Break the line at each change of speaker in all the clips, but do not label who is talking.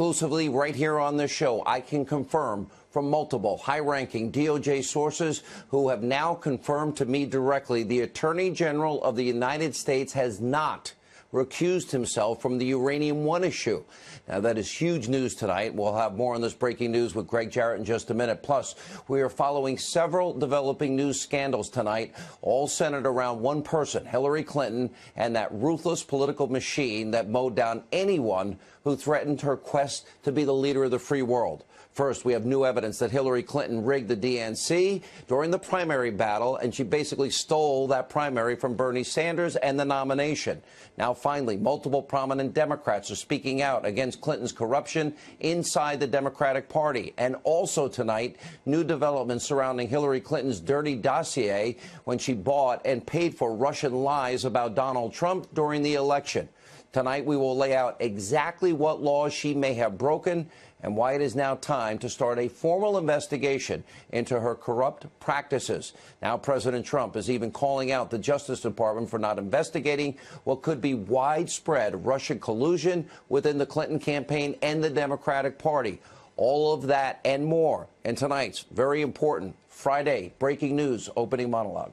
Exclusively right here on this show, I can confirm from multiple high-ranking DOJ sources who have now confirmed to me directly the Attorney General of the United States has not recused himself from the Uranium One issue. Now, that is huge news tonight. We'll have more on this breaking news with Greg Jarrett in just a minute. Plus, we are following several developing news scandals tonight, all centered around one person, Hillary Clinton, and that ruthless political machine that mowed down anyone who threatened her quest to be the leader of the free world. First, we have new evidence that Hillary Clinton rigged the DNC during the primary battle, and she basically stole that primary from Bernie Sanders and the nomination. Now, finally, multiple prominent Democrats are speaking out against Clinton's corruption inside the Democratic Party. And also tonight, new developments surrounding Hillary Clinton's dirty dossier when she bought and paid for Russian lies about Donald Trump during the election. Tonight, we will lay out exactly what laws she may have broken and why it is now time to start a formal investigation into her corrupt practices. Now, President Trump is even calling out the Justice Department for not investigating what could be widespread Russian collusion within the Clinton campaign and the Democratic Party. All of that and more in tonight's very important Friday breaking news opening monologue.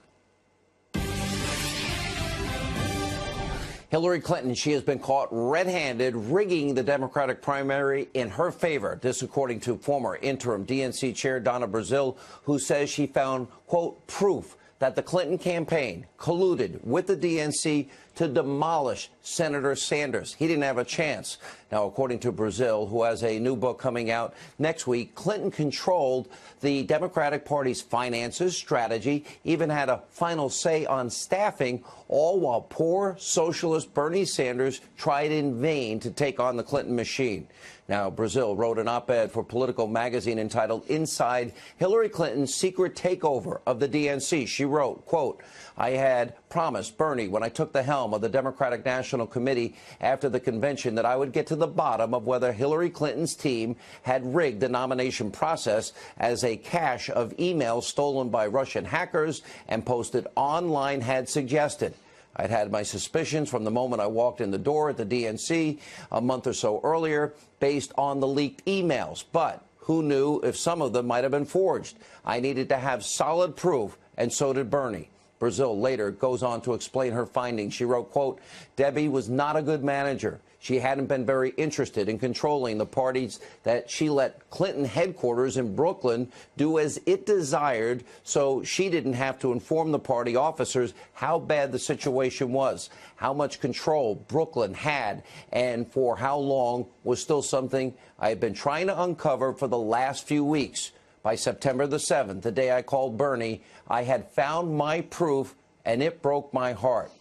Hillary Clinton, she has been caught red-handed rigging the Democratic primary in her favor. This according to former interim DNC chair Donna Brazile, who says she found, quote, proof that the Clinton campaign colluded with the DNC to demolish Senator Sanders. He didn't have a chance. Now, according to Brazile, who has a new book coming out next week, Clinton controlled the Democratic Party's finances, strategy, even had a final say on staffing, all while poor socialist Bernie Sanders tried in vain to take on the Clinton machine. Now, Brazile wrote an op-ed for Politico magazine entitled Inside Hillary Clinton's Secret Takeover of the DNC. She wrote, quote, I had promised Bernie when I took the helm of the Democratic National Committee after the convention that I would get to the bottom of whether Hillary Clinton's team had rigged the nomination process as a cache of emails stolen by Russian hackers and posted online had suggested. I'd had my suspicions from the moment I walked in the door at the DNC a month or so earlier based on the leaked emails. But who knew if some of them might have been forged? I needed to have solid proof, and so did Bernie. Brazile later goes on to explain her findings. She wrote, quote, Debbie was not a good manager. She hadn't been very interested in controlling the parties that she let Clinton headquarters in Brooklyn do as it desired, so she didn't have to inform the party officers how bad the situation was. How much control Brooklyn had and for how long was still something I had been trying to uncover for the last few weeks. By September the 7th, the day I called Bernie, I had found my proof, and it broke my heart.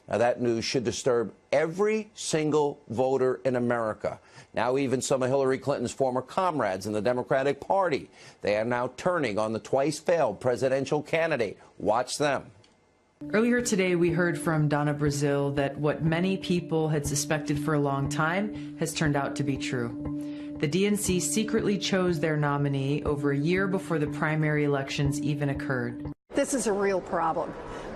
Now, that news should disturb every single voter in America. Now, even some of Hillary Clinton's former comrades in the Democratic Party, they are now turning on the twice-failed presidential candidate. Watch them.
Earlier today, we heard from Donna Brazile that what many people had suspected for a long time has turned out to be true. The DNC secretly chose their nominee over a year before the primary elections even occurred.
This is a real problem.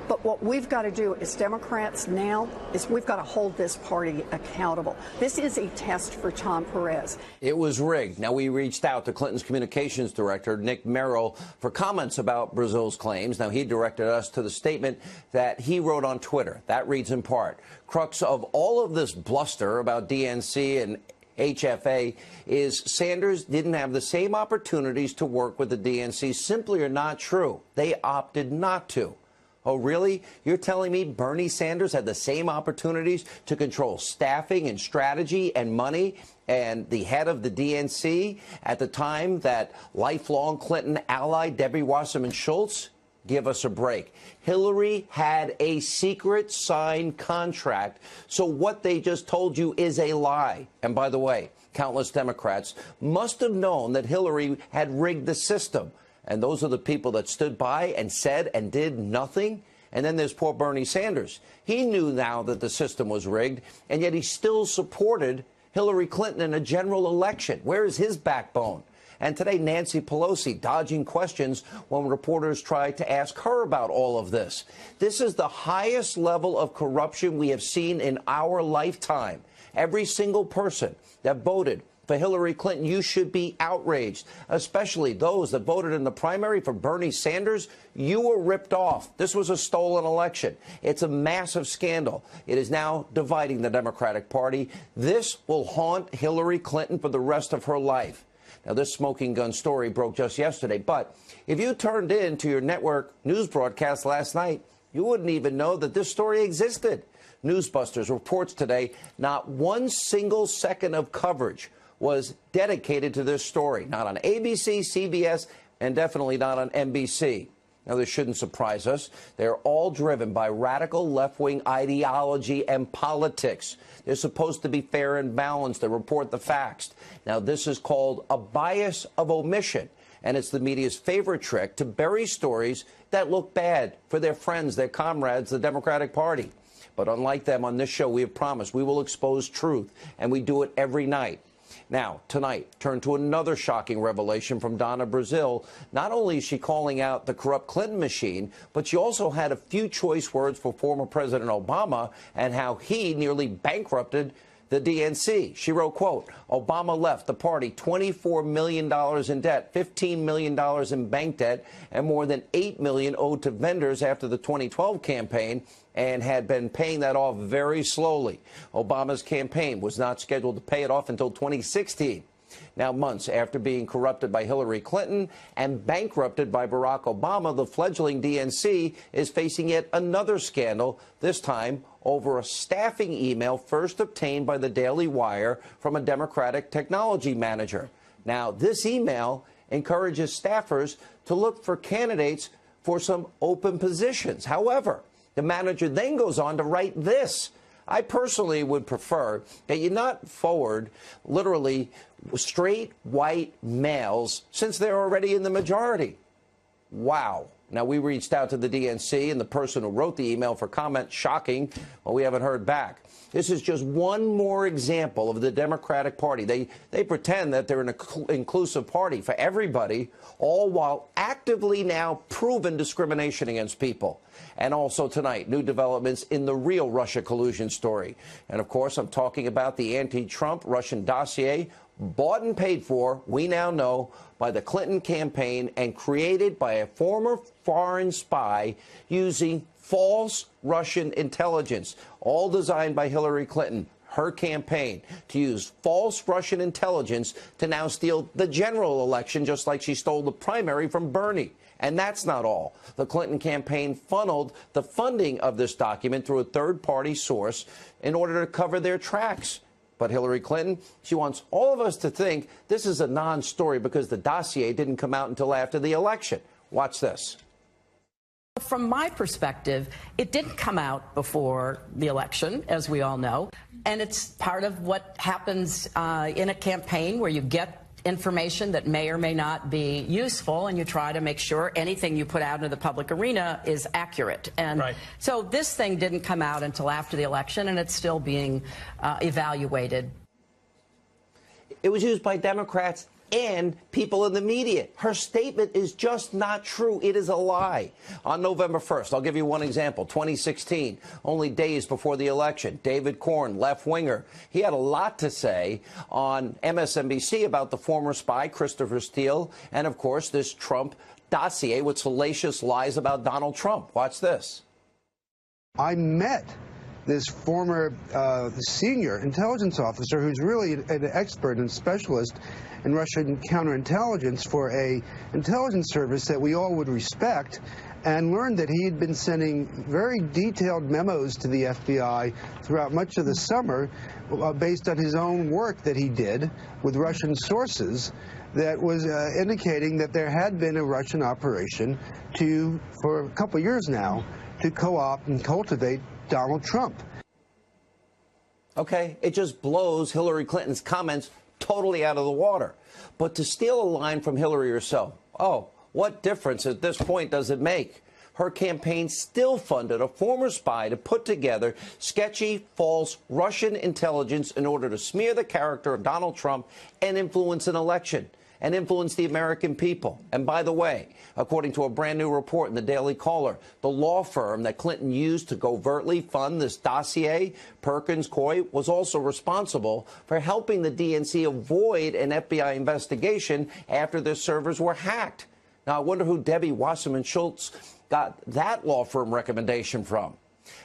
But what we've got to do as Democrats now is we've got to hold this party accountable. This is a test for Tom Perez.
It was rigged. Now, we reached out to Clinton's communications director, Nick Merrill, for comments about Brazile's claims. Now, he directed us to the statement that he wrote on Twitter. That reads in part, crux of all of this bluster about DNC and HFA is Sanders didn't have the same opportunities to work with the DNC. Simply are not true. They opted not to. Oh, really? You're telling me Bernie Sanders had the same opportunities to control staffing and strategy and money and the head of the DNC at the time that lifelong Clinton ally Debbie Wasserman Schultz? Give us a break. Hillary had a secret signed contract, so what they just told you is a lie. And by the way, countless Democrats must have known that Hillary had rigged the system. And those are the people that stood by and said and did nothing. And then there's poor Bernie Sanders. He knew now that the system was rigged, and yet he still supported Hillary Clinton in a general election. Where is his backbone? And today, Nancy Pelosi dodging questions when reporters tried to ask her about all of this. This is the highest level of corruption we have seen in our lifetime. Every single person that voted For Hillary Clinton, you should be outraged, especially those that voted in the primary for Bernie Sanders. You were ripped off. This was a stolen election. It's a massive scandal. It is now dividing the Democratic Party. This will haunt Hillary Clinton for the rest of her life. Now, this smoking gun story broke just yesterday, but if you turned in to your network news broadcast last night, you wouldn't even know that this story existed. Newsbusters reports today not one single second of coverage was dedicated to this story, not on ABC, CBS, and definitely not on NBC. Now, this shouldn't surprise us. They're all driven by radical left-wing ideology and politics. They're supposed to be fair and balanced. They report the facts. Now, this is called a bias of omission, and it's the media's favorite trick to bury stories that look bad for their friends, their comrades, the Democratic Party. But unlike them, on this show, we have promised we will expose truth, and we do it every night. Now, tonight, turn to another shocking revelation from Donna Brazile. Not only is she calling out the corrupt Clinton machine, but she also had a few choice words for former President Obama and how he nearly bankrupted the DNC. She wrote, quote, Obama left the party $24 million in debt, $15 million in bank debt, and more than $8 million owed to vendors after the 2012 campaign, and had been paying that off very slowly. Obama's campaign was not scheduled to pay it off until 2016. Now, months after being corrupted by Hillary Clinton and bankrupted by Barack Obama, the fledgling DNC is facing yet another scandal, this time over a staffing email first obtained by the Daily Wire from a Democratic technology manager. Now, this email encourages staffers to look for candidates for some open positions. However, the manager then goes on to write this. I personally would prefer that you not forward literally straight white males since they're already in the majority. Wow. Now, we reached out to the DNC and the person who wrote the email for comment. Shocking. Well, we haven't heard back. This is just one more example of the Democratic Party. They pretend that they're an inclusive party for everybody, all while actively now proving discrimination against people. And also tonight, new developments in the real Russia collusion story. And, of course, I'm talking about the anti-Trump Russian dossier, bought and paid for, we now know, by the Clinton campaign and created by a former foreign spy using false Russian intelligence, all designed by Hillary Clinton, her campaign, to use false Russian intelligence to now steal the general election, just like she stole the primary from Bernie. And that's not all. The Clinton campaign funneled the funding of this document through a third-party source in order to cover their tracks. But Hillary Clinton, she wants all of us to think this is a non-story because the dossier didn't come out until after the election. Watch this.
From my perspective, it didn't come out before the election, as we all know, and it's part of what happens in a campaign where you get information that may or may not be useful, and you try to make sure anything you put out into the public arena is accurate. And so this thing didn't come out until after the election, and it's still being evaluated.
It was used by Democrats and people in the media. Her statement is just not true. It is a lie. On November 1st, I'll give you one example, 2016, only days before the election, David Corn, left-winger, he had a lot to say on MSNBC about the former spy, Christopher Steele, and, of course, this Trump dossier with salacious lies about Donald Trump. Watch this.
I met this former senior intelligence officer who's really an expert and specialist in Russian counterintelligence for a intelligence service that we all would respect, and learned that he had been sending very detailed memos to the FBI throughout much of the summer based on his own work that he did with Russian sources that was indicating that there had been a Russian operation for a couple years now, to co-opt and cultivate Donald Trump.
Okay, it just blows Hillary Clinton's comments totally out of the water. But to steal a line from Hillary herself, oh, what difference at this point does it make? Her campaign still funded a former spy to put together sketchy, false Russian intelligence in order to smear the character of Donald Trump and influence an election. and influence the American people. And by the way, according to a brand new report in the Daily Caller, the law firm that Clinton used to covertly fund this dossier, Perkins Coie, was also responsible for helping the DNC avoid an FBI investigation after their servers were hacked. Now, I wonder who Debbie Wasserman Schultz got that law firm recommendation from.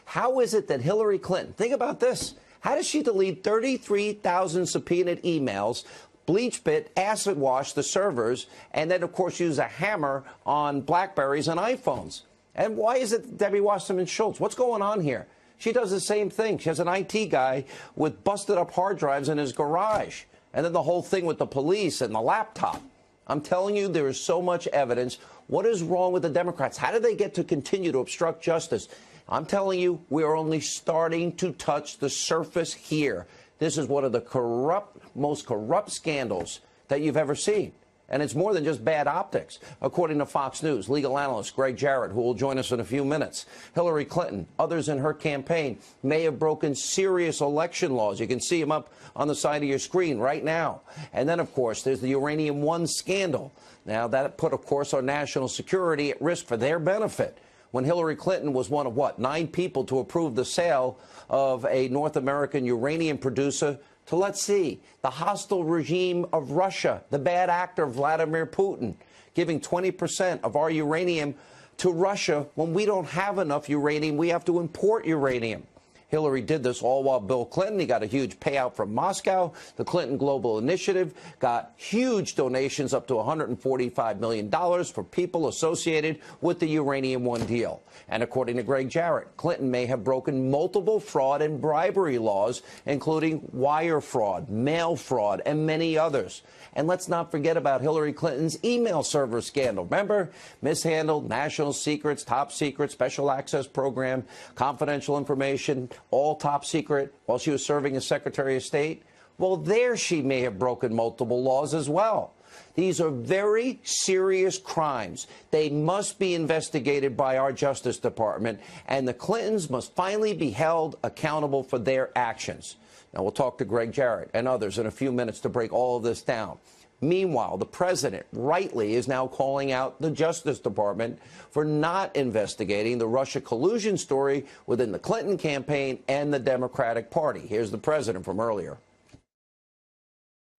How is it that Hillary Clinton, think about this, how does she delete 33,000 subpoenaed emails, bleach bit, acid wash the servers, and then, of course, use a hammer on BlackBerries and iPhones? And why is it Debbie Wasserman Schultz? What's going on here? She does the same thing. She has an IT guy with busted up hard drives in his garage. And then the whole thing with the police and the laptop. I'm telling you, there is so much evidence. What is wrong with the Democrats? How did they get to continue to obstruct justice? I'm telling you, we are only starting to touch the surface here. This is one of the most corrupt scandals that you've ever seen. And it's more than just bad optics. According to Fox News, legal analyst Greg Jarrett, who will join us in a few minutes, Hillary Clinton, others in her campaign may have broken serious election laws. You can see them up on the side of your screen right now. And then, of course, there's the Uranium One scandal. Now, that put, of course, our national security at risk for their benefit. When Hillary Clinton was one of, 9 people to approve the sale of a North American uranium producer to, let's see, the hostile regime of Russia, the bad actor Vladimir Putin, giving 20% of our uranium to Russia when we don't have enough uranium. We have to import uranium. Hillary did this all while Bill Clinton, he got a huge payout from Moscow. The Clinton Global Initiative got huge donations up to $145 million for people associated with the Uranium One deal. And according to Greg Jarrett, Clinton may have broken multiple fraud and bribery laws, including wire fraud, mail fraud, and many others. And let's not forget about Hillary Clinton's email server scandal. Remember? Mishandled national secrets, top secret, special access program, confidential information, all top secret while she was serving as Secretary of State. Well, there she may have broken multiple laws as well. These are very serious crimes. They must be investigated by our Justice Department, and the Clintons must finally be held accountable for their actions. Now, we'll talk to Greg Jarrett and others in a few minutes to break all of this down. Meanwhile, the president rightly is now calling out the Justice Department for not investigating the Russia collusion story within the Clinton campaign and the Democratic Party. Here's the president from earlier.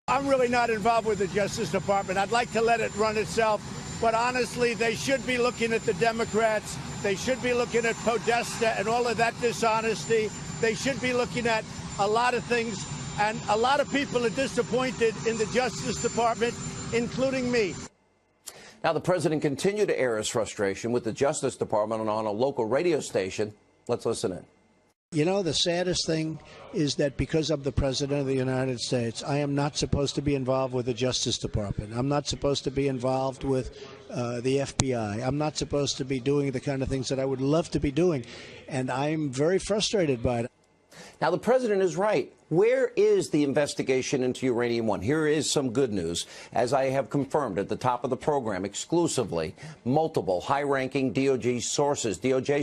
I'm really not involved with the Justice Department. I'd like to let it run itself. But honestly, they should be looking at the Democrats. They should be looking at Podesta and all of that dishonesty. They should be looking at a lot of things. And a lot of people are disappointed in the Justice Department, including me.
Now, the president continued to air his frustration with the Justice Department on a local radio station. Let's listen in.
You know, the saddest thing is that because I'm the President of the United States, I am not supposed to be involved with the Justice Department. I'm not supposed to be involved with the FBI. I'm not supposed to be doing the kind of things that I would love to be doing. And I'm very frustrated by it.
Now, the president is right. Where is the investigation into Uranium One? Here is some good news. As I have confirmed at the top of the program exclusively, multiple high-ranking DOJ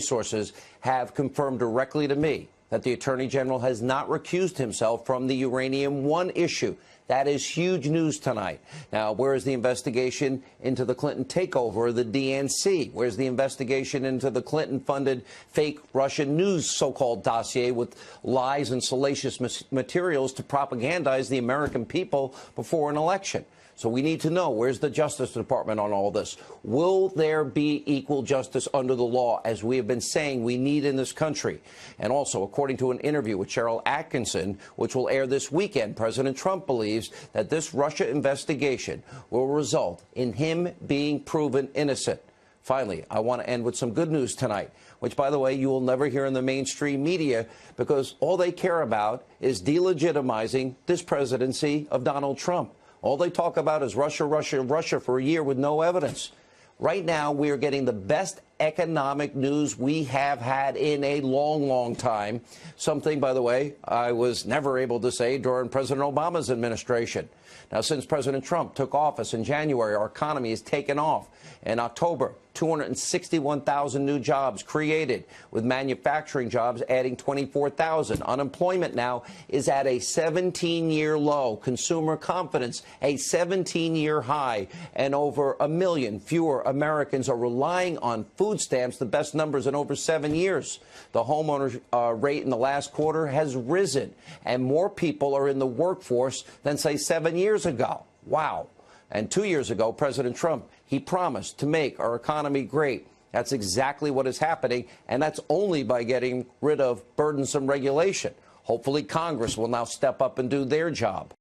sources have confirmed directly to me that the Attorney General has not recused himself from the Uranium One issue. That is huge news tonight. Now, where is the investigation into the Clinton takeover of the DNC? Where's the investigation into the Clinton-funded fake Russian news so-called dossier with lies and salacious materials to propagandize the American people before an election? So we need to know, where's the Justice Department on all this? Will there be equal justice under the law, as we have been saying we need in this country? And also, according to an interview with Cheryl Atkinson, which will air this weekend, President Trump believes that this Russia investigation will result in him being proven innocent. Finally, I want to end with some good news tonight, which, by the way, you will never hear in the mainstream media because all they care about is delegitimizing this presidency of Donald Trump. All they talk about is Russia, Russia, Russia for a year with no evidence. Right now, we are getting the best economic news we have had in a long, long time. Something, by the way, I was never able to say during President Obama's administration. Now, since President Trump took office in January, our economy has taken off. In October, 261,000 new jobs created, with manufacturing jobs adding 24,000. Unemployment now is at a 17-year low. Consumer confidence, a 17-year high. And over 1 million fewer Americans are relying on food stamps, the best numbers in over 7 years. The homeowner rate in the last quarter has risen, and more people are in the workforce than, say, 7 years ago. Wow. And 2 years ago, President Trump, he promised to make our economy great. That's exactly what is happening, and that's only by getting rid of burdensome regulation. Hopefully, Congress will now step up and do their job.